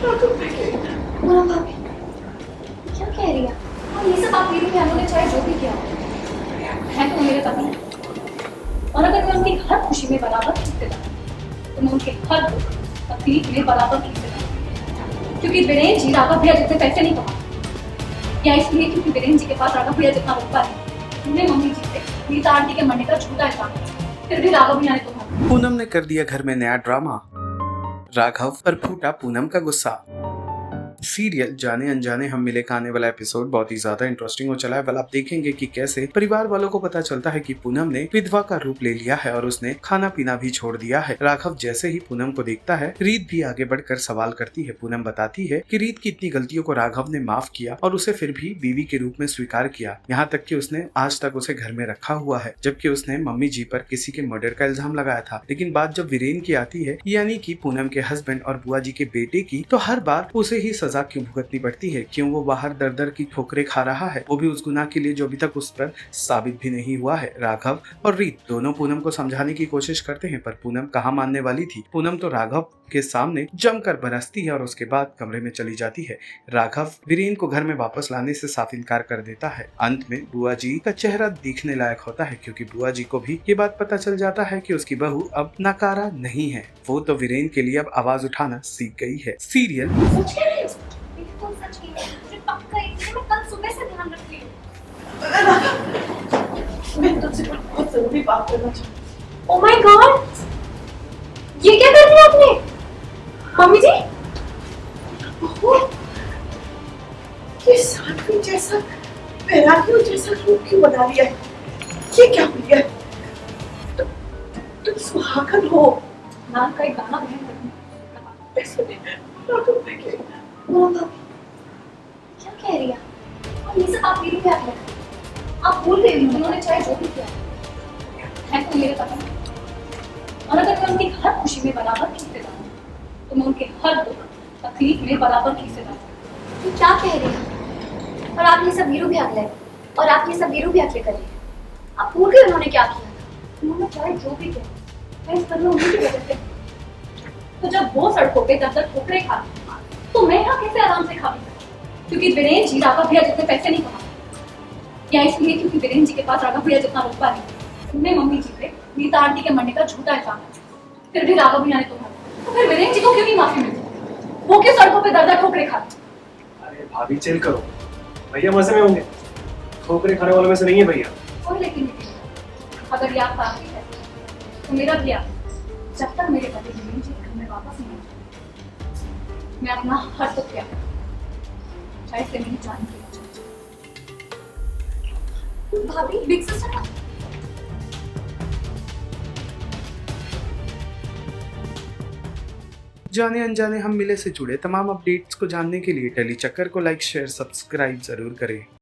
पूनम भाभी क्या कह रही है? और ये सब आप मेरी बहनों ने चाहे जो भी किया है तो मेरे पति हैं। और अगर मैं उनकी हर खुशी में बराबर हिस्सेदार हूं, तो मैं उनके हर दुख तकलीफ में बराबर हिस्सेदार हूं। क्योंकि वीरेन जी राघव भैया जितने पैसे नहीं कमाते, या इसलिए क्योंकि वीरेन जी के पास राघव भैया जितना रुतबा है। उन्हें मम्मी जी से नीता आंटी के मरने का झूठा इल्जाम है, फिर भी राघव भैया ने तो पूनम ने कर दिया घर में नया ड्रामा। राघव पर फूटा पूनम का गुस्सा। सीरियल जाने अनजाने हम मिले का आने वाला एपिसोड बहुत ही ज्यादा इंटरेस्टिंग हो चला है। वाल आप देखेंगे कि कैसे परिवार वालों को पता चलता है कि पूनम ने विधवा का रूप ले लिया है और उसने खाना पीना भी छोड़ दिया है। राघव जैसे ही पूनम को देखता है, रीत भी आगे बढ़कर सवाल करती है। पूनम बताती है कि रीत की इतनी गलतियों को राघव ने माफ किया और उसे फिर भी बीवी के रूप में स्वीकार किया, यहाँ तक कि उसने आज तक उसे घर में रखा हुआ है, जबकि उसने मम्मी जी पर किसी के मर्डर का इल्जाम लगाया था। लेकिन बात जब वीरेन की आती है, यानी कि पूनम के हस्बैंड और बुआ जी के बेटे की, तो हर बार उसे ही सजा क्यों भुगतनी पड़ती है? क्यों वो बाहर दर दर की ठोकरें खा रहा है, वो भी उस गुनाह के लिए जो अभी तक उस पर साबित भी नहीं हुआ है? राघव और रीत दोनों पूनम को समझाने की कोशिश करते हैं, पर पूनम कहाँ मानने वाली थी। पूनम तो राघव के सामने जमकर बरसती है और उसके बाद कमरे में चली जाती है। राघव वीरेन को घर में वापस लाने से साफ इनकार कर देता है। अंत में बुआ जी का चेहरा देखने लायक होता है, क्योंकि बुआ जी को भी ये बात पता चल जाता है कि उसकी बहू अब नकारा नहीं है। वो तो वीरेन के लिए अब आवाज उठाना सीख गई है। सीरियल सच कह रही हो? बिल्कुल सच कह रही हो। मुझे पक्का है कि मैं कल सुबह से ध्यान रख रही हूँ। मैं तुझसे बहुत जरूरी बात करना चाहती हूँ। ओह माय गॉड, ये क्या कर दिया आपने? मम्मी जी, बहू, ये साध्वी जैसा वैरागियों जैसा रूप क्यों बना लिया है? ये क्या हो गया? तुम सुहागन हो। नाम का एक गाना बहन ऐसे में राघव देखे। पूनम भाभी क्या कह रही है? और ये सब आप मेरी बात है। आप भूल गई हो उन्होंने चाहे जो भी किया है तो मेरे पति हैं। और अगर मैं उनकी हर खुशी में बराबर हिस्सेदार हूं, तो मैं उनके हर दुख तकलीफ में बराबर हिस्सेदार हूं। ये क्या कह रही है? और आप ये सब वीरू भैया के लिए, और आप ये सब वीरू भैया के लिए कर रही हैं। आप भूल गए उन्होंने क्या किया था? उन्होंने चाहे जो भी किया, मैं इस घर में उन्हीं की वजह से। तो जब वो सड़कों पे दर दर ठोकरें खाती, तो मैं यहाँ कैसे आराम से खा पी सकती? क्योंकि वीरेन जी राघव भैया जितने पैसे नहीं कमाते, या इसलिए क्योंकि वीरेन जी के पास राघव भैया जितना रुतबा नहीं। उन्हें मम्मी जी से नीता आंटी के मरने का झूठा इल्जाम है, फिर भी राघव भैया ने तो फिर वीरेन जी को क्यों नहीं माफी मिलती? वो क्यों सड़कों पे दर दर ठोकरें खाते? अरे भाभी चिल करो, भैया मजे में होंगे। ठोकरे खाने वालों में से नहीं है भैया। कोई लेकिन नहीं, अगर याद आती है तो मेरा भी याद। जब तक मेरे पति वीरेन जी घर में वापस नहीं आते, मैं अपना हर दुख त्याग करूंगी, चाहे से मेरी जान की भाभी। बिग सिस्टर जाने अनजाने हम मिले से जुड़े तमाम अपडेट्स को जानने के लिए टेली चक्कर को लाइक शेयर सब्सक्राइब जरूर करें।